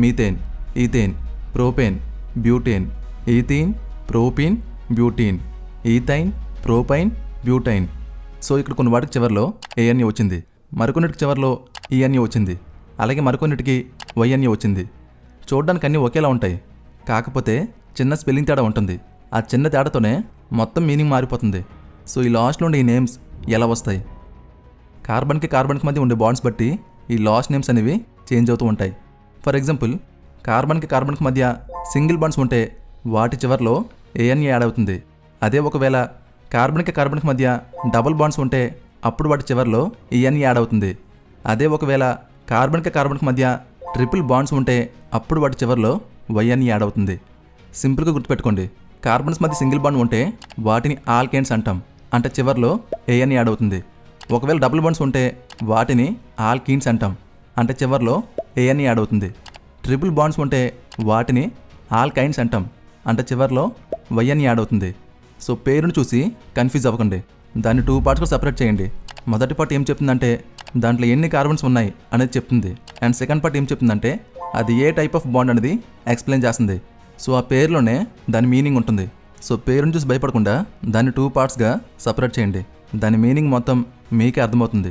Methane, ethane, propane, butane, ethene, propene, butene, ethyne, propyne, butyne. So ఇక్కడ కొన్ని వాటికి చివరిలో ఏఎన్ఏ వచ్చింది, మరికొన్నిటికి చివరిలో ఈఎన్ఏ వచ్చింది, అలాగే మరికొన్నిటికి వైఎన్ఏ వచ్చింది. చూడడానికి అన్నీ ఒకేలా ఉంటాయి, కాకపోతే చిన్న స్పెల్లింగ్ తేడా ఉంటుంది. ఆ చిన్న తేడాతోనే మొత్తం మీనింగ్ మారిపోతుంది. సో ఈ లాస్ట్లో ఉండే ఈ నేమ్స్ ఎలా వస్తాయి? కార్బన్కి మధ్య ఉండే బాండ్స్ బట్టి ఈ లాస్ట్ నేమ్స్ అనేవి చేంజ్ అవుతూ ఉంటాయి. ఫర్ ఎగ్జాంపుల్, కార్బన్కి మధ్య సింగిల్ బాండ్స్ ఉంటే వాటి చివరిలో ఏఎన్ఏ యాడ్ అవుతుంది. అదే ఒకవేళ కార్బన్కి మధ్య డబుల్ బాండ్స్ ఉంటే అప్పుడు వాటి చివరిలో ఈఎన్ఏ యాడ్ అవుతుంది. అదే ఒకవేళ కార్బన్కి మధ్య ట్రిపుల్ బాండ్స్ ఉంటే అప్పుడు వాటి చివరిలో వైఎన్ఏ యాడ్ అవుతుంది. సింపుల్గా గుర్తుపెట్టుకోండి, కార్బన్స్ మధ్య సింగిల్ బాండ్ ఉంటే వాటిని ఆల్కేన్స్ అంటాం, అంటే చివరిలో ఏఎన్ఏ యాడ్ అవుతుంది. ఒకవేళ డబుల్ బాండ్స్ ఉంటే వాటిని ఆల్కీన్స్ అంటాం, అంటే చివరిలో ఏఎన్ఏ యాడ్ అవుతుంది. ట్రిపుల్ బాండ్స్ ఉంటే వాటిని ఆల్కైన్స్ అంటాం, అంటే చివరిలో వైఎన్ఏ యాడ్ అవుతుంది. సో పేరును చూసి కన్ఫ్యూజ్ అవ్వకండి, దాన్ని 2 పార్ట్స్గా సపరేట్ చేయండి. మొదటి పార్ట్ ఏం చెప్తుందంటే దాంట్లో ఎన్ని కార్బన్స్ ఉన్నాయి అనేది చెప్తుంది, అండ్ సెకండ్ పార్ట్ ఏం చెప్తుందంటే అది ఏ టైప్ ఆఫ్ బాండ్ అనేది ఎక్స్ప్లెయిన్ చేస్తుంది. సో ఆ పేరులోనే దాని మీనింగ్ ఉంటుంది. సో పేరును చూసి భయపడకుండా దాన్ని 2 పార్ట్స్గా సపరేట్ చేయండి, దాని మీనింగ్ మొత్తం మీకే అర్థమవుతుంది.